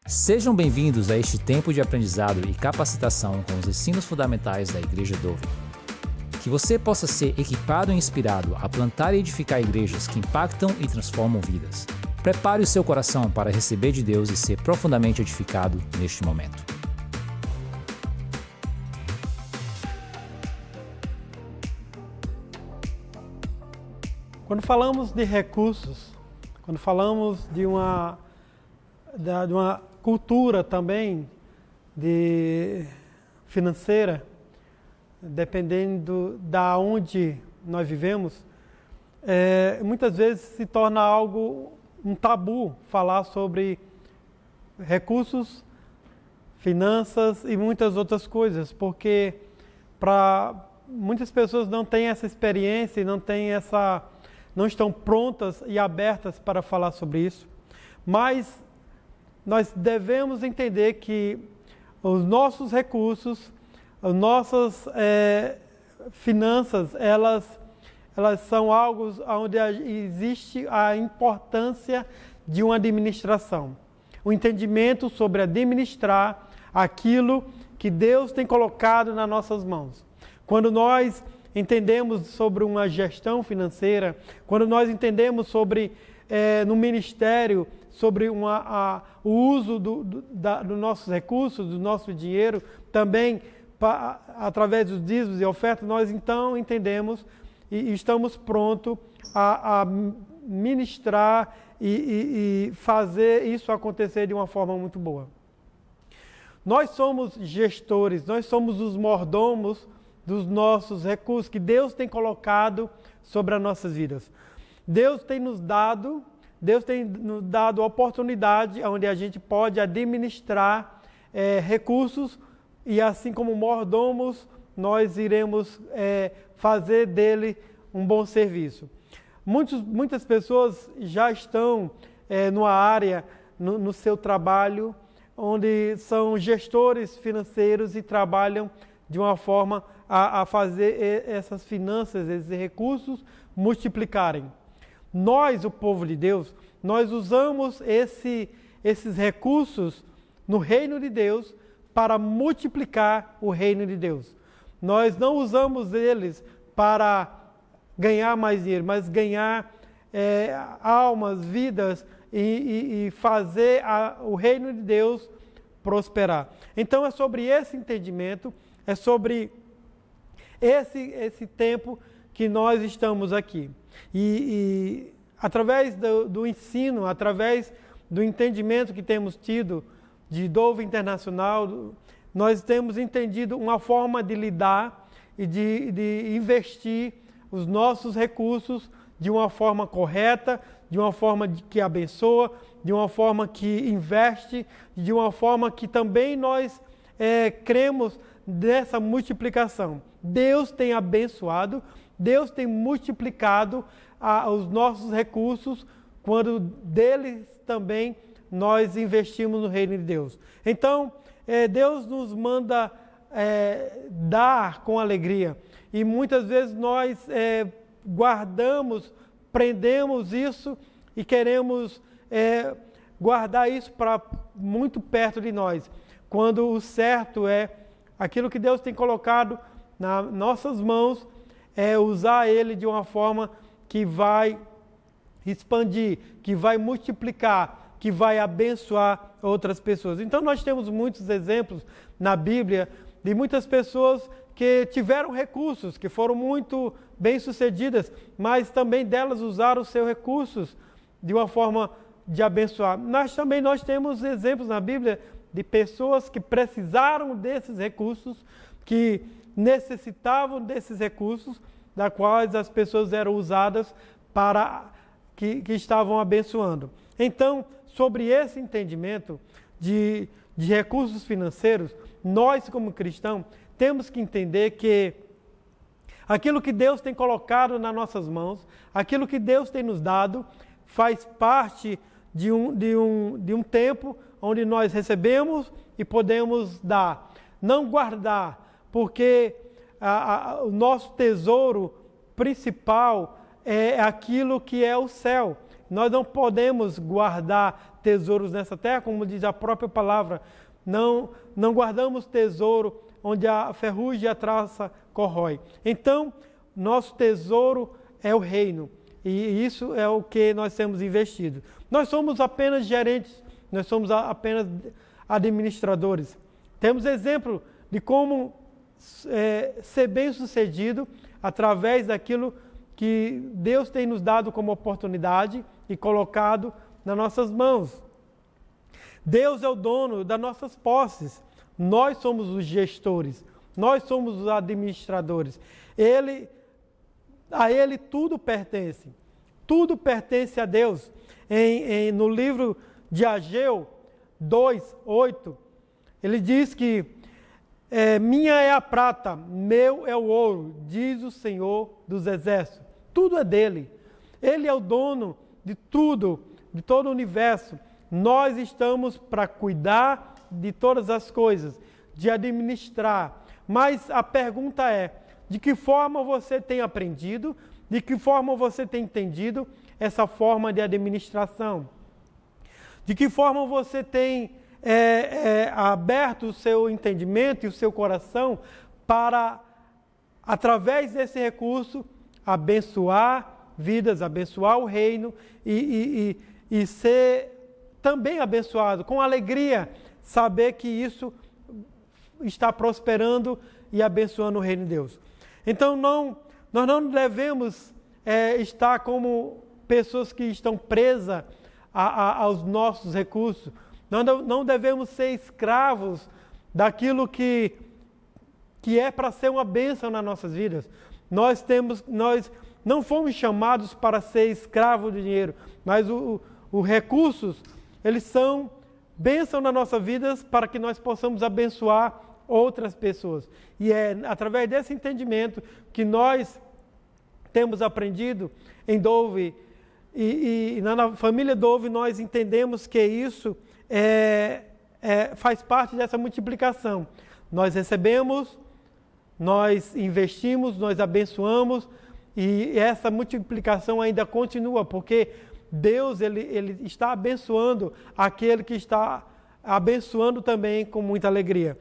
Sejam bem-vindos a este tempo de aprendizado e capacitação com os ensinos fundamentais da Igreja Dove. Que você possa ser equipado e inspirado a plantar e edificar igrejas que impactam e transformam vidas. Prepare o seu coração para receber de Deus e ser profundamente edificado neste momento. Quando falamos de recursos, quando falamos de uma cultura também financeira, dependendo da onde nós vivemos, muitas vezes se torna um tabu falar sobre recursos, finanças e muitas outras coisas, porque para muitas pessoas não têm essa experiência e não estão prontas e abertas para falar sobre isso. Mas nós devemos entender que os nossos recursos, as nossas finanças, elas são algo onde existe a importância de uma administração. O entendimento sobre administrar aquilo que Deus tem colocado nas nossas mãos. Quando nós entendemos sobre uma gestão financeira, quando nós entendemos sobre, no ministério, sobre o uso dos nossos recursos, do nosso dinheiro, também através dos dízimos e ofertas, nós então entendemos e estamos prontos a ministrar e fazer isso acontecer de uma forma muito boa. Nós somos gestores, nós somos os mordomos dos nossos recursos que Deus tem colocado sobre as nossas vidas. Deus tem nos dado a oportunidade onde a gente pode administrar recursos e assim como mordomos, nós iremos fazer dele um bom serviço. Muitas pessoas já estão numa área, no seu trabalho, onde são gestores financeiros e trabalham de uma forma a fazer essas finanças, esses recursos multiplicarem. Nós, o povo de Deus, nós usamos esses recursos no reino de Deus para multiplicar o reino de Deus. Nós não usamos eles para ganhar mais dinheiro, mas ganhar almas, vidas e fazer o reino de Deus prosperar. Então é sobre esse entendimento, é sobre esse tempo que nós estamos aqui. E através do ensino, através do entendimento que temos tido de Dove Internacional, nós temos entendido uma forma de lidar e de investir os nossos recursos de uma forma correta, de uma forma que abençoa, de uma forma que investe, de uma forma que também nós cremos nessa multiplicação. Deus tem abençoado, Deus tem multiplicado os nossos recursos quando deles também nós investimos no reino de Deus. Então, Deus nos manda dar com alegria e muitas vezes nós guardamos, prendemos isso e queremos guardar isso para muito perto de nós, quando o certo é aquilo que Deus tem colocado nas nossas mãos, usar ele de uma forma que vai expandir, que vai multiplicar, que vai abençoar outras pessoas. Então nós temos muitos exemplos na Bíblia de muitas pessoas que tiveram recursos, que foram muito bem-sucedidas, mas também delas usaram os seus recursos de uma forma de abençoar. Nós temos exemplos na Bíblia de pessoas que precisaram desses recursos, que necessitavam desses recursos, da quais as pessoas eram usadas para que estavam abençoando. Então, sobre esse entendimento de recursos financeiros, nós como cristãos temos que entender que aquilo que Deus tem colocado nas nossas mãos, aquilo que Deus tem nos dado, faz parte de um tempo onde nós recebemos e podemos dar. Não guardar, porque o nosso tesouro principal é aquilo que é o céu. Nós não podemos guardar tesouros nessa terra, como diz a própria palavra. Não guardamos tesouro onde a ferrugem e a traça corrói. Então, nosso tesouro é o reino. E isso é o que nós temos investido. Nós somos apenas gerentes, nós somos apenas administradores. Temos exemplo de como ser bem-sucedido através daquilo que Deus tem nos dado como oportunidade e colocado nas nossas mãos. Deus é o dono das nossas posses. Nós somos os gestores, nós somos os administradores. A Ele tudo pertence a Deus. No livro de Ageu 2:8, ele diz que minha é a prata, meu é o ouro, diz o Senhor dos Exércitos. Tudo é dele. Ele é o dono de tudo, de todo o universo. Nós estamos para cuidar de todas as coisas, de administrar. Mas a pergunta é, de que forma você tem aprendido, de que forma você tem entendido essa forma de administração? De que forma você tem aberto o seu entendimento e o seu coração para, através desse recurso, abençoar vidas, abençoar o reino e ser também abençoado, com alegria, saber que isso está prosperando e abençoando o reino de Deus. Então, nós não devemos estar como pessoas que estão presas aos nossos recursos. Nós não devemos ser escravos daquilo que é para ser uma bênção nas nossas vidas. Nós não fomos chamados para ser escravos do dinheiro, mas os recursos, eles são bênção nas nossas vidas para que nós possamos abençoar outras pessoas. E é através desse entendimento que nós temos aprendido em Dove e na família Dove nós entendemos que isso faz parte dessa multiplicação. Nós recebemos, nós investimos, nós abençoamos e essa multiplicação ainda continua, porque Deus ele está abençoando aquele que está abençoando também com muita alegria.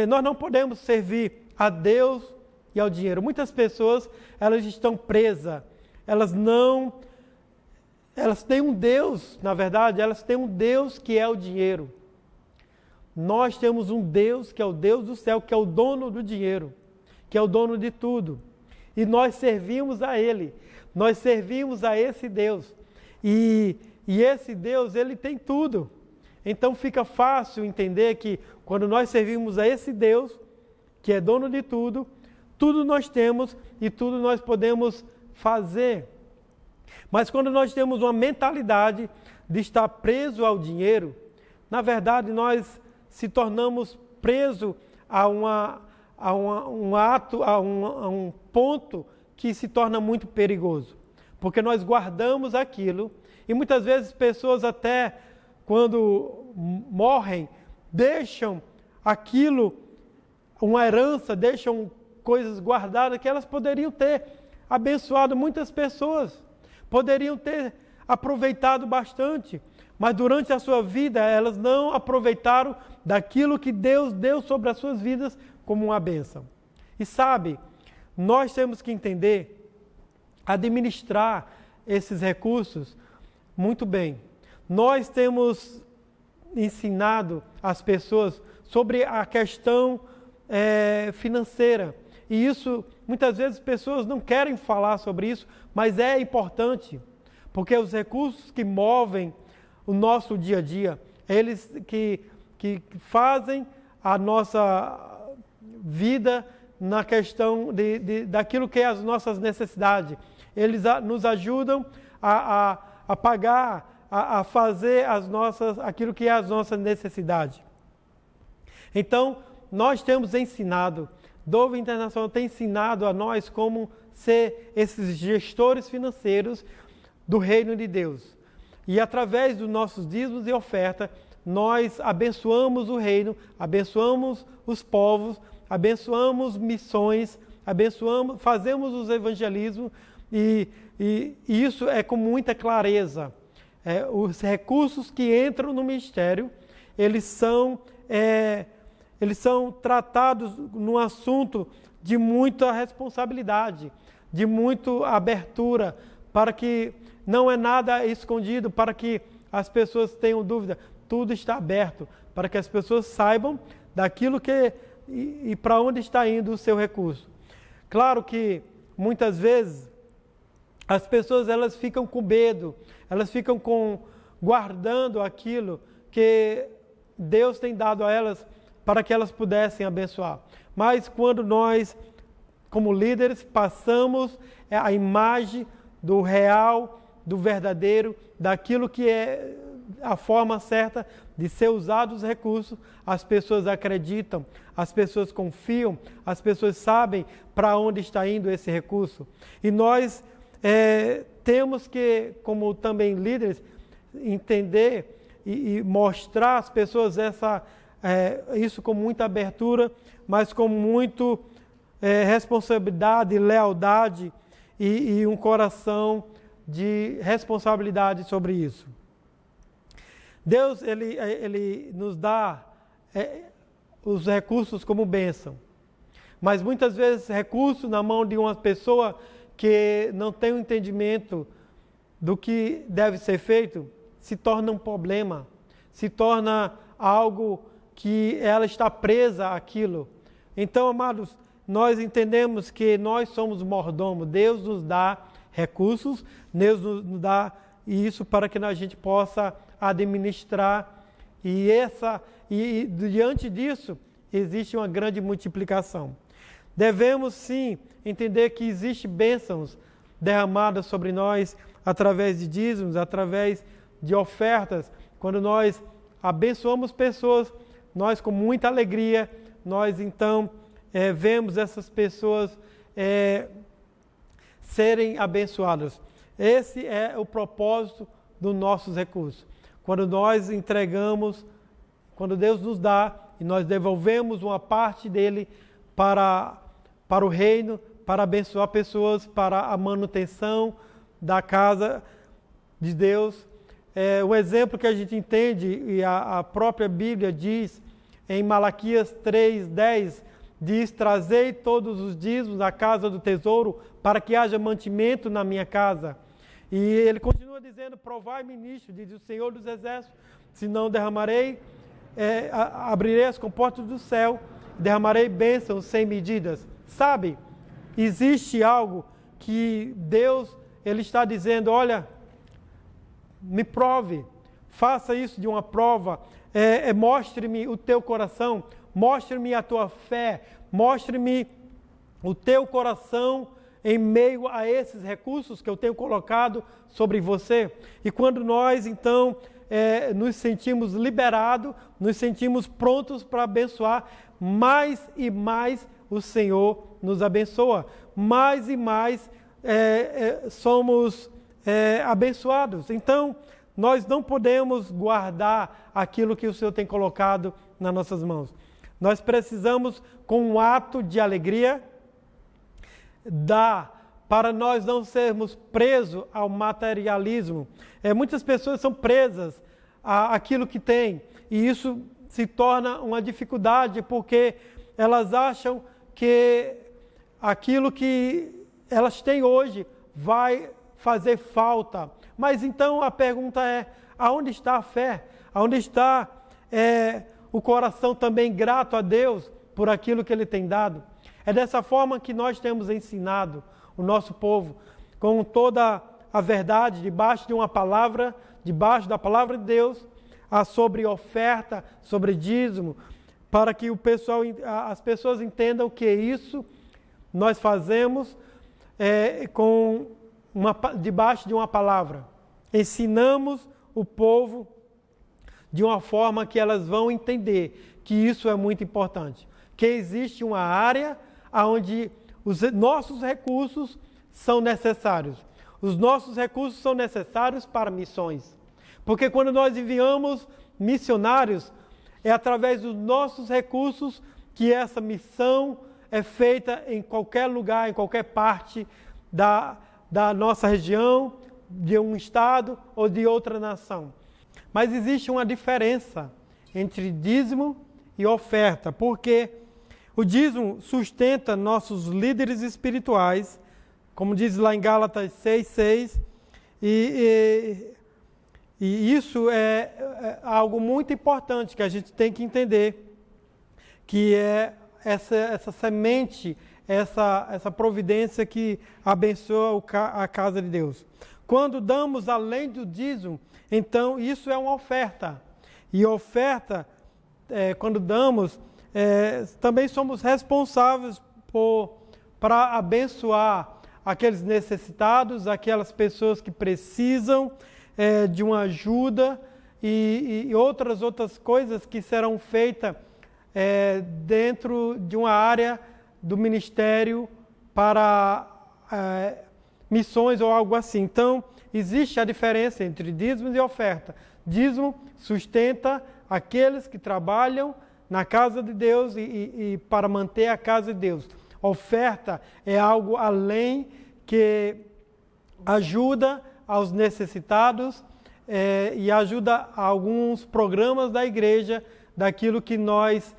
Nós não podemos servir a Deus e ao dinheiro. Muitas pessoas, elas estão presas, elas têm um Deus, na verdade, elas têm um Deus que é o dinheiro. Nós temos um Deus que é o Deus do céu, que é o dono do dinheiro, que é o dono de tudo. E nós servimos a Ele, nós servimos a esse Deus. E esse Deus, Ele tem tudo. Então fica fácil entender que quando nós servimos a esse Deus, que é dono de tudo, tudo nós temos e tudo nós podemos fazer. Mas quando nós temos uma mentalidade de estar preso ao dinheiro, na verdade nós se tornamos presos a um ponto que se torna muito perigoso. Porque nós guardamos aquilo e muitas vezes pessoas até quando morrem deixam aquilo, uma herança, deixam coisas guardadas que elas poderiam ter abençoado muitas pessoas, poderiam ter aproveitado bastante, mas durante a sua vida elas não aproveitaram daquilo que Deus deu sobre as suas vidas como uma bênção. E sabe, nós temos que entender, administrar esses recursos muito bem. Nós temos ensinado as pessoas sobre a questão financeira. E isso, muitas vezes, pessoas não querem falar sobre isso, mas é importante, porque os recursos que movem o nosso dia a dia, eles que fazem a nossa vida na questão daquilo que é as nossas necessidades. Eles nos ajudam a pagar, a fazer aquilo que é as nossas necessidades. Então, nós temos ensinado, Dove Internacional tem ensinado a nós como ser esses gestores financeiros do reino de Deus. E através dos nossos dízimos e oferta, nós abençoamos o reino, abençoamos os povos, abençoamos missões, fazemos os evangelismos e E isso é com muita clareza. Os recursos que entram no ministério, eles são tratados num assunto de muita responsabilidade, de muita abertura, para que não é nada escondido, para que as pessoas tenham dúvida. Tudo está aberto, para que as pessoas saibam daquilo e para onde está indo o seu recurso. Claro que muitas vezes as pessoas elas ficam com medo, elas ficam guardando aquilo que Deus tem dado a elas para que elas pudessem abençoar. Mas quando nós, como líderes, passamos a imagem do real, do verdadeiro, daquilo que é a forma certa de ser usados os recursos, as pessoas acreditam, as pessoas confiam, as pessoas sabem para onde está indo esse recurso. E nós temos que, como também líderes, entender e mostrar às pessoas isso com muita abertura, mas com muito responsabilidade, lealdade e um coração de responsabilidade sobre isso. Deus, ele nos dá os recursos como bênção, mas muitas vezes recursos na mão de uma pessoa que não tem um entendimento do que deve ser feito, se torna um problema, se torna algo que ela está presa àquilo. Então, amados, nós entendemos que nós somos mordomos, Deus nos dá recursos, Deus nos dá isso para que a gente possa administrar, e diante disso existe uma grande multiplicação. Devemos sim entender que existem bênçãos derramadas sobre nós através de dízimos, através de ofertas. Quando nós abençoamos pessoas, nós com muita alegria, nós então vemos essas pessoas serem abençoadas. Esse é o propósito dos nossos recursos. Quando nós entregamos, quando Deus nos dá e nós devolvemos uma parte dele para o reino, para abençoar pessoas, para a manutenção da casa de Deus. O exemplo que a gente entende, e a própria Bíblia diz, em Malaquias 3:10, diz: trazei todos os dízimos à casa do tesouro, para que haja mantimento na minha casa. E ele continua dizendo: provai-me nisto, diz o Senhor dos Exércitos, senão derramarei, abrirei as comportas do céu, derramarei bênçãos sem medidas. Sabe, existe algo que Deus ele está dizendo: olha, me prove, faça isso de uma prova, mostre-me o teu coração, mostre-me a tua fé, mostre-me o teu coração em meio a esses recursos que eu tenho colocado sobre você. E quando nós, então, nos sentimos liberados, nos sentimos prontos para abençoar, mais e mais o Senhor nos abençoa, mais e mais somos abençoados. Então, nós não podemos guardar aquilo que o Senhor tem colocado nas nossas mãos. Nós precisamos, com um ato de alegria, dar, para nós não sermos presos ao materialismo. Muitas pessoas são presas àquilo que têm, e isso se torna uma dificuldade, porque elas acham que aquilo que elas têm hoje vai fazer falta. Mas então a pergunta é: aonde está a fé? Aonde está o coração também grato a Deus por aquilo que Ele tem dado? É dessa forma que nós temos ensinado o nosso povo, com toda a verdade, debaixo de uma palavra, debaixo da palavra de Deus, sobre oferta, sobre dízimo, para que as pessoas entendam que isso nós fazemos debaixo de uma palavra. Ensinamos o povo de uma forma que elas vão entender que isso é muito importante, que existe uma área onde os nossos recursos são necessários. Os nossos recursos são necessários para missões. Porque quando nós enviamos missionários, é através dos nossos recursos que essa missão é feita em qualquer lugar, em qualquer parte da nossa região, de um estado ou de outra nação. Mas existe uma diferença entre dízimo e oferta, porque o dízimo sustenta nossos líderes espirituais, como diz lá em Gálatas 6,6, e isso é algo muito importante que a gente tem que entender, que é essa semente, essa providência que abençoa a casa de Deus. Quando damos além do dízimo, então isso é uma oferta. E oferta, quando damos, também somos responsáveis para abençoar aqueles necessitados, aquelas pessoas que precisam de uma ajuda e outras coisas que serão feitas dentro de uma área do ministério para missões ou algo assim. Então, existe a diferença entre dízimo e oferta. Dízimo sustenta aqueles que trabalham na casa de Deus e para manter a casa de Deus. Oferta é algo além que ajuda aos necessitados e ajuda a alguns programas da igreja daquilo que nós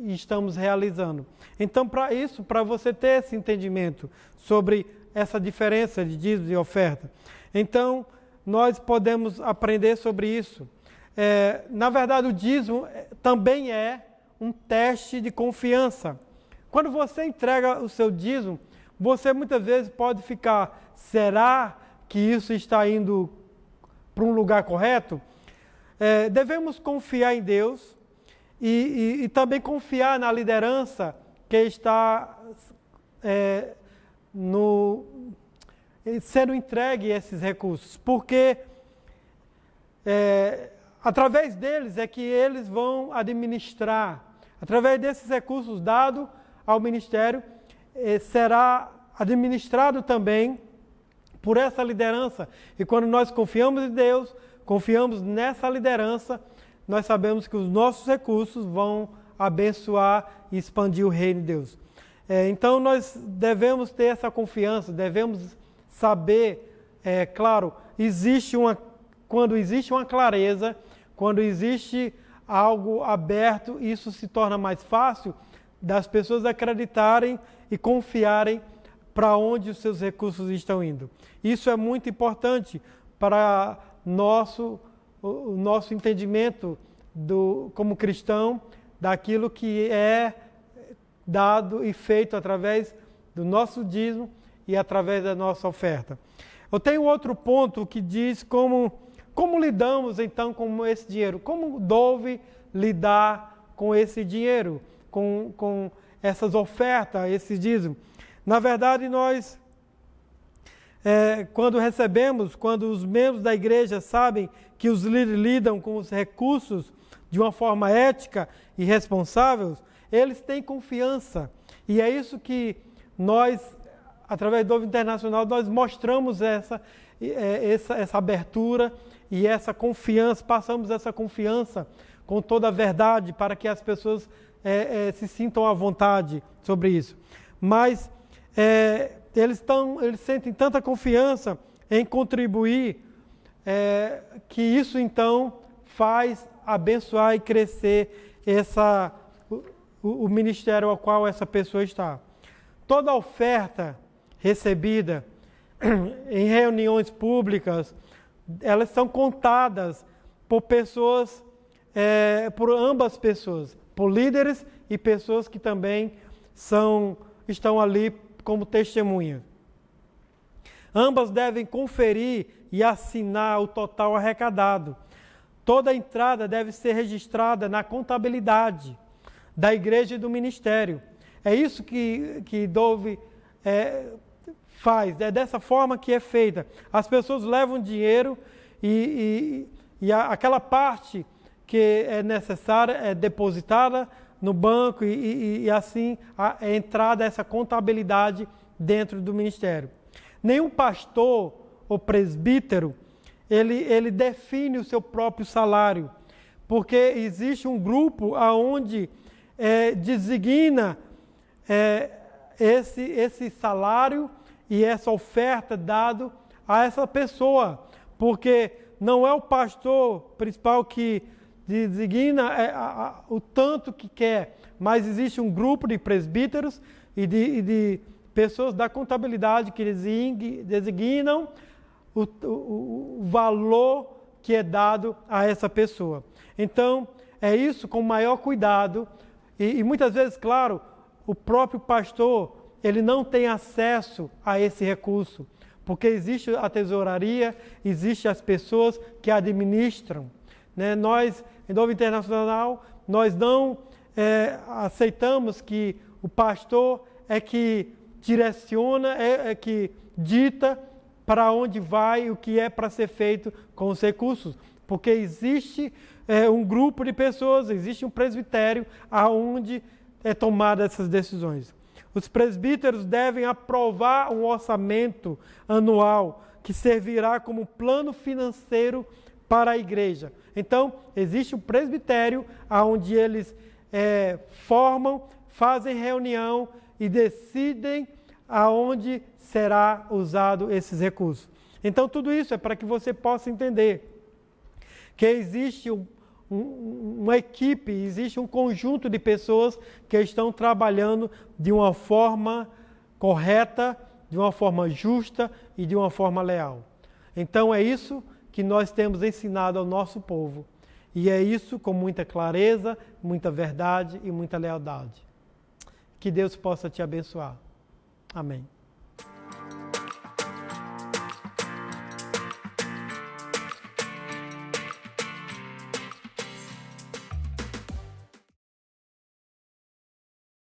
estamos realizando. Então, para você ter esse entendimento sobre essa diferença de dízimo e oferta, então nós podemos aprender sobre isso. Na verdade, o dízimo também é um teste de confiança. Quando você entrega o seu dízimo, você muitas vezes pode ficar, será que isso está indo para um lugar correto? Devemos confiar em Deus e também confiar na liderança que está sendo entregue esses recursos, porque através deles é que eles vão administrar, através desses recursos dados ao ministério, será administrado também por essa liderança. E quando nós confiamos em Deus, confiamos nessa liderança, nós sabemos que os nossos recursos vão abençoar e expandir o reino de Deus. Então nós devemos ter essa confiança, devemos saber, claro, quando existe uma clareza, quando existe algo aberto, isso se torna mais fácil das pessoas acreditarem e confiarem para onde os seus recursos estão indo. Isso é muito importante para o nosso entendimento como cristão daquilo que é dado e feito através do nosso dízimo e através da nossa oferta. Eu tenho outro ponto que diz como lidamos então com esse dinheiro, como deve lidar com esse dinheiro, com essas ofertas, esse dízimo. Na verdade, nós, quando os membros da igreja sabem que os líderes lidam com os recursos de uma forma ética e responsável, eles têm confiança. E é isso que nós, através do Novo Internacional, nós mostramos essa abertura e essa confiança, passamos essa confiança com toda a verdade para que as pessoas se sintam à vontade sobre isso. Mas eles sentem tanta confiança em contribuir que isso então faz abençoar e crescer o ministério ao qual essa pessoa está. Toda oferta recebida em reuniões públicas, elas são contadas por pessoas, por ambas pessoas, por líderes e pessoas que também estão ali como testemunhas. Ambas devem conferir e assinar o total arrecadado. Toda entrada deve ser registrada na contabilidade da igreja e do ministério. É isso que Dove faz, é dessa forma que é feita. As pessoas levam dinheiro e aquela parte que é necessária é depositada no banco e assim é entrada essa contabilidade dentro do ministério. Nenhum pastor ou presbítero, ele define o seu próprio salário, porque existe um grupo onde designa esse salário e essa oferta dada a essa pessoa, porque não é o pastor principal que designa o tanto que quer, mas existe um grupo de presbíteros e de pessoas da contabilidade que designam o valor que é dado a essa pessoa. Então, é isso com maior cuidado e muitas vezes, claro, o próprio pastor, ele não tem acesso a esse recurso, porque existe a tesouraria, existe as pessoas que administram. Né? Nós, em Novo Internacional, nós não aceitamos que o pastor é que direciona, é que dita para onde vai, o que é para ser feito com os recursos, porque existe um grupo de pessoas, existe um presbitério aonde é tomada essas decisões. Os presbíteros devem aprovar um orçamento anual que servirá como plano financeiro para a igreja. Então, existe um presbitério onde eles formam, fazem reunião e decidem aonde será usado esses recursos. Então, tudo isso é para que você possa entender que existe uma equipe, existe um conjunto de pessoas que estão trabalhando de uma forma correta, de uma forma justa e de uma forma leal. Então é isso que nós temos ensinado ao nosso povo. E é isso com muita clareza, muita verdade e muita lealdade. Que Deus possa te abençoar. Amém.